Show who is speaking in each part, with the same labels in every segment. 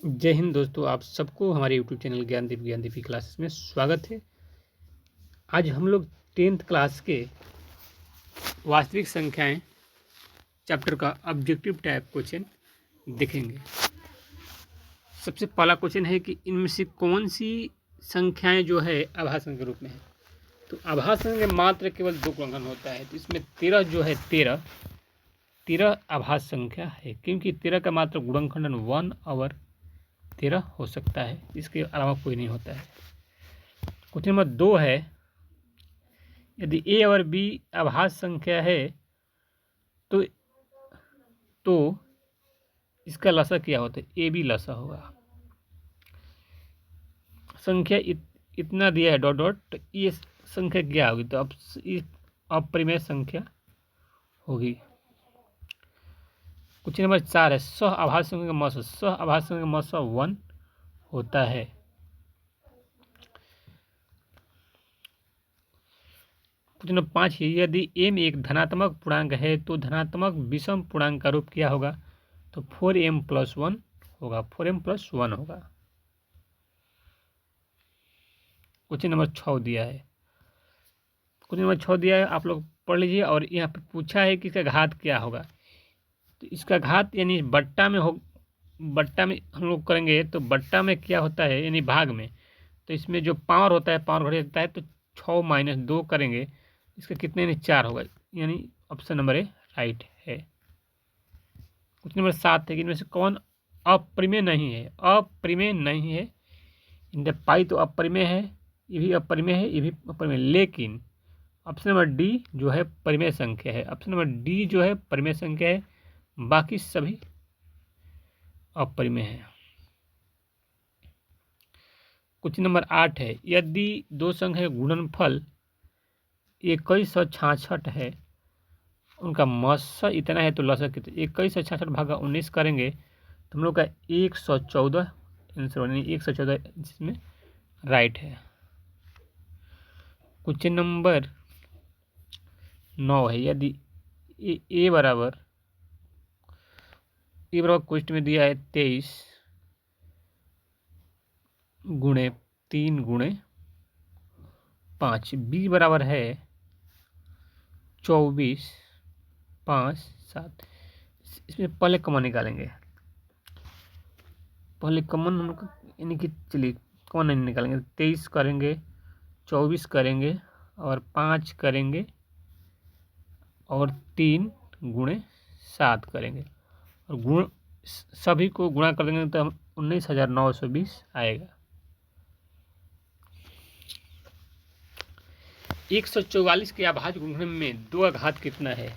Speaker 1: जय हिंद दोस्तों, आप सबको हमारे यूट्यूब चैनल ज्ञानदीप की क्लासेस में स्वागत है। आज हम लोग 10th क्लास के वास्तविक संख्याएं चैप्टर का ऑब्जेक्टिव टाइप क्वेश्चन देखेंगे। सबसे पहला क्वेश्चन है कि इनमें से कौन सी संख्याएं जो है आभासन के रूप में है। तो आभासन के मात्र केवल 2 गुणनखंड होता है, तो इसमें 13 जो है 13 आभास संख्या है, क्योंकि 13 का मात्र गुणनखंड 1 और 13 हो सकता है, इसके अलावा कोई नहीं होता है। क्वेश्चन नंबर 2 है, यदि ए और बी आभास संख्या है तो इसका लसा क्या होता है, ए बी लसा होगा। संख्या इतना दिया है डॉट डॉट, तो ये संख्या क्या होगी, तो अब अपरिमेय संख्या होगी। क्वेश्चन नंबर 4 है, सह आभास संख्या का मौसा, सह आभास संख्या का मौसा 1 होता है। क्वेश्चन नंबर 5 है, यदि m एक धनात्मक पूर्णांक है तो धनात्मक विषम पूर्णांक का रूप क्या होगा, तो 4m+1 होगा, 4m+1 होगा। क्वेश्चन नंबर 6 दिया है, क्वेश्चन नंबर 6 दिया है, आप लोग पढ़ लीजिए। और यहाँ पे पूछा है कि इसका घात क्या होगा, तो इसका घात यानी बट्टा में हम लोग करेंगे, तो बट्टा में क्या होता है यानी भाग में, तो इसमें जो पावर होता है पावर घट जाता है, तो 6 - 2 करेंगे, इसका कितने यानी 4 होगा, यानी ऑप्शन नंबर ए राइट है। क्वेश्चन नंबर 7 है कि इनमें से कौन अपरिमेय नहीं है, अपरिमेय नहीं है। इन पाई तो अपरिमेय है, ये भी अपरिमेय है, ये भी अपरिमेय, लेकिन ऑप्शन नंबर डी जो है परिमेय संख्या है, ऑप्शन नंबर डी जो है परिमेय संख्या है, बाकी सभी अपरिमेय है। क्वेश्चन नंबर 8 है, यदि दो संख्या गुणनफल 2166 है, उनका मौसा इतना है, तो लसा कितना, 2166 भागा 19 करेंगे तो हम लोग का 114 आंसर बनेगी, 114 जिसमें राइट है। क्वेश्चन नंबर 9 है, यदि ए बराबर क्वेश्चन में दिया है 23 × 3 × 5, बी बराबर है 24 5 7। इसमें पहले कॉमन निकालेंगे, पहले कॉमन हम लोग यानी कि चलिए कॉमन नहीं निकालेंगे, 23 करेंगे, 24 करेंगे और 5 करेंगे और 3 × 7 करेंगे, और गुण सभी को गुणा कर देंगे तो 19,920 आएगा। 144 के अभाज्य गुणनखंड में 2 का घात कितना है।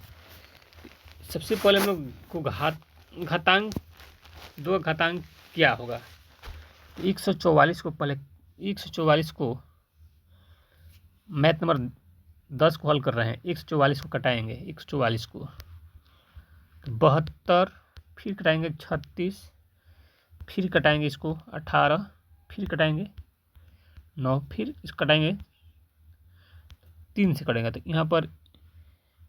Speaker 1: सबसे पहले हम लोग को घातांक 2 का घातांक क्या होगा। 144 को पहले 144 को मैथ नंबर 10 को हल कर रहे हैं, 144 को कटाएंगे, 144 को 72, फिर कटाएंगे 36, फिर कटाएंगे इसको 18, फिर कटाएंगे 9, फिर इसको कटाएंगे 3 से कटेंगे, तो यहाँ पर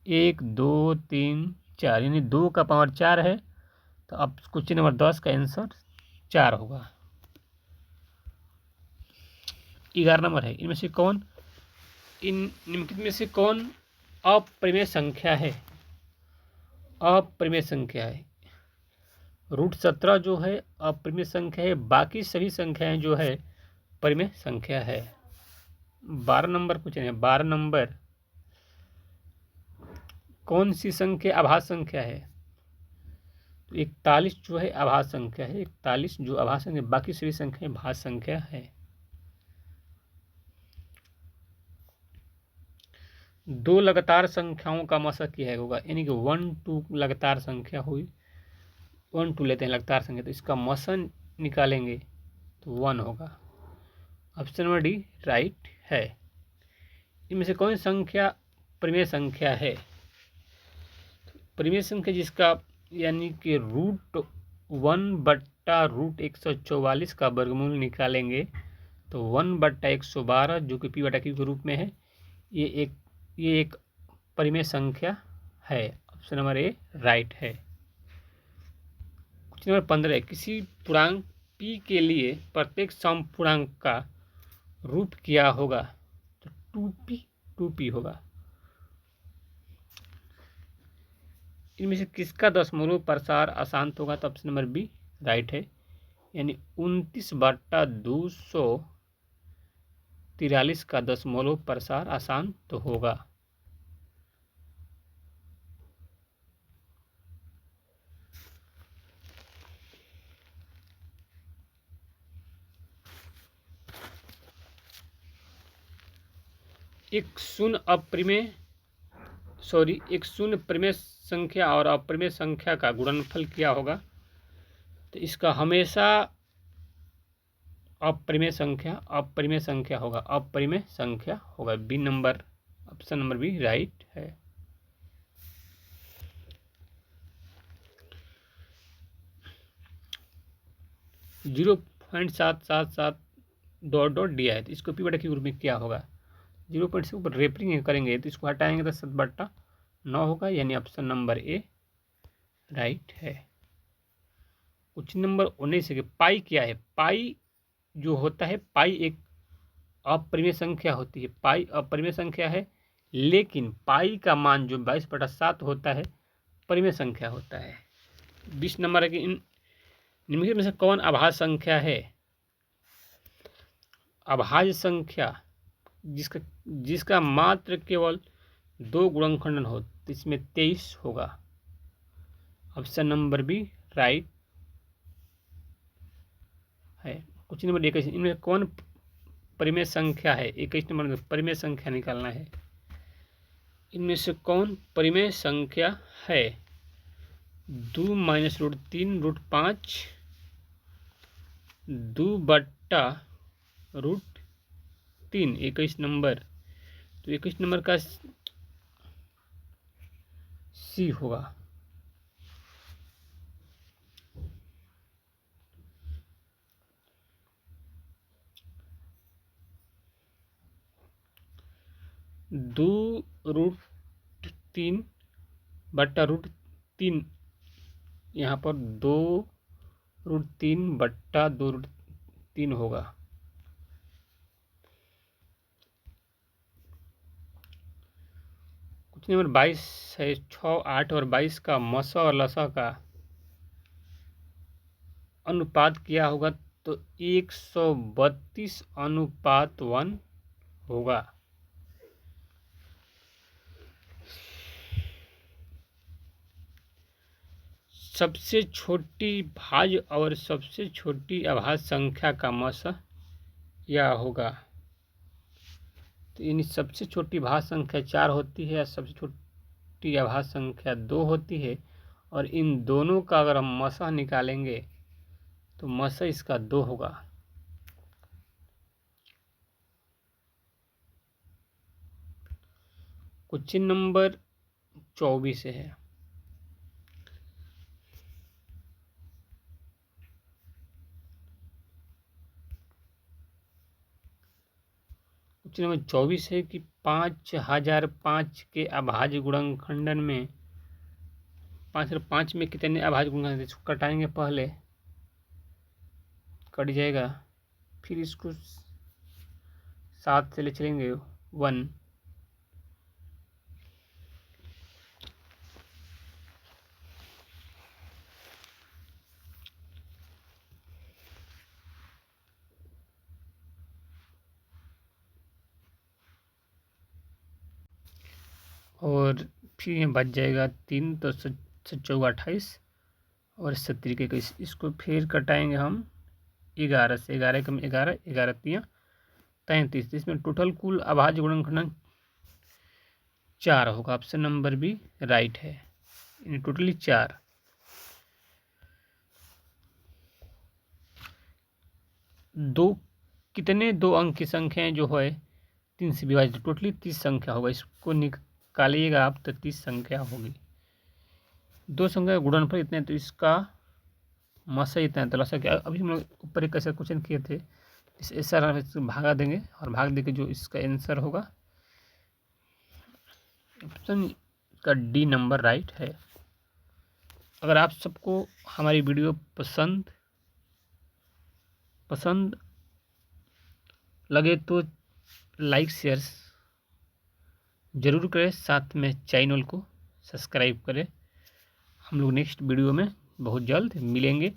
Speaker 1: 1 2 3 4 यानी 2 का पावर 4 है, तो अब क्वेश्चन नंबर 10 का आंसर 4 होगा। 11 नंबर है, इनमें से कौन निम्नलिखित में से कौन अपरिमेय संख्या है, अपरिमेय संख्या है। √17 जो है अपरिमेय संख्या है, बाकी सभी संख्याएं जो है परिमेय संख्या है। 12 नंबर क्वेश्चन है, 12 नंबर, कौन सी संख्या आभास संख्या है, तो 41 जो है आभास संख्या है, 41 जो आभास संख्या, बाकी सभी संख्याएं भाज्य संख्या है। 2 लगातार संख्याओं का मौसा क्या होगा, यानी कि 1 2 लगातार संख्या हुई, 1 2 लेते हैं लगातार संख्या, तो इसका मौसा निकालेंगे तो 1 होगा, ऑप्शन नंबर डी राइट है। इनमें से कौन सी संख्या परिमेय संख्या है, परिमेय संख्या जिसका यानी कि √1/√144 का वर्गमूल निकालेंगे तो 1/112 जो कि p/q के रूप में है, ये एक परिमेय संख्या है, ऑप्शन नंबर ए राइट है। क्वेश्चन नंबर 15 है, किसी पूर्णांक p के लिए प्रत्येक समपूर्णांक का रूप क्या होगा? तो 2p होगा। इनमें से किसका दशमलव प्रसार अशांत होगा? तो ऑप्शन नंबर बी राइट है, यानी 29/243 का दशमलव प्रसार अशांत होगा। एक शून्य परिमेय संख्या और अपरिमेय संख्या का गुणनफल क्या होगा? तो इसका हमेशा अपरिमेय संख्या होगा। B number, option number B right है। 0.777 डॉट डॉट दिया है, तो इसको पी बटा क्यू रूप में क्या होगा? 0 से ऊपर रेफरिंग करेंगे तो इसको हटाएंगे तो 7/9 होगा, यानी ऑप्शन नंबर ए राइट है। क्वेश्चन नंबर 19 है, पाई क्या है? पाई जो होता है, पाई एक अपरिमेय संख्या होती है। पाई अपरिमेय संख्या है, लेकिन पाई का मान जो 22/7 होता है परिमेय संख्या होता है। 20 नंबर है कि निम्नलिखित में से कौन अभाज्य संख्या है? अभाज्य संख्या जिसका मात्र केवल 2 गुणनखंडन हो, तो इसमें 23 होगा। ऑप्शन नंबर बी राइट है। क्वेश्चन नंबर 21, इनमें कौन परिमेय संख्या है? 21 नंबर में परिमेय संख्या निकालना है। इनमें से कौन परिमेय संख्या है? 2 - √3 √5 2/√3 21 नंबर, तो 21 नंबर का सी होगा। दो √3/√3, यहाँ पर 2√3/2√3 होगा। क्वेश्चन नंबर 22 है, 6, 8 और 22 का मसा और लसा का अनुपात क्या होगा? तो 132:1 होगा। सबसे छोटी भाज्य और सबसे छोटी अभाज्य संख्या का मसा क्या होगा? तो यानी सबसे छोटी भाज्य संख्या 4 होती है और सबसे छोटी अभाज्य संख्या 2 होती है, और इन दोनों का अगर हम मसा निकालेंगे तो मसा इसका 2 होगा। क्वेश्चन नंबर 24 है, क्वेश्चन नंबर 24 है कि 5005 के अभाज्य गुणनखंडन में 5 में कितने अभाज्य गुणनखंड? इसको कटाएंगे, पहले कट जाएगा, फिर इसको 7 से ले चलेंगे 1, और फिर यहाँ बच जाएगा 3, तो 7 × 28 और 7 × 21। इसको फिर कटाएंगे हम 11 से, 11 कम 11, 11 × 33। इसमें टोटल कुल अभाज्य गुणनखंडन 4 होगा। ऑप्शन नंबर बी राइट है, टोटली 4। कितने 2 अंक की संख्याएं जो है 3 से विभाजित, टोटली 30 संख्या होगा। इसको निकालिएगा आप तो 30 संख्या होगी। 2 संख्या का गुणनफल इतना है, तो इसका मसा इतना है, तो लसा क्या? अभी हम लोग ऊपर एक ऐसा क्वेश्चन किए थे, इस ऐसा भागा देंगे और भाग देके जो इसका आंसर होगा, ऑप्शन का डी नंबर राइट है। अगर आप सबको हमारी वीडियो पसंद पसंद लगे तो लाइक शेयर ज़रूर करें, साथ में चैनल को सब्सक्राइब करें। हम लोग नेक्स्ट वीडियो में बहुत जल्द मिलेंगे।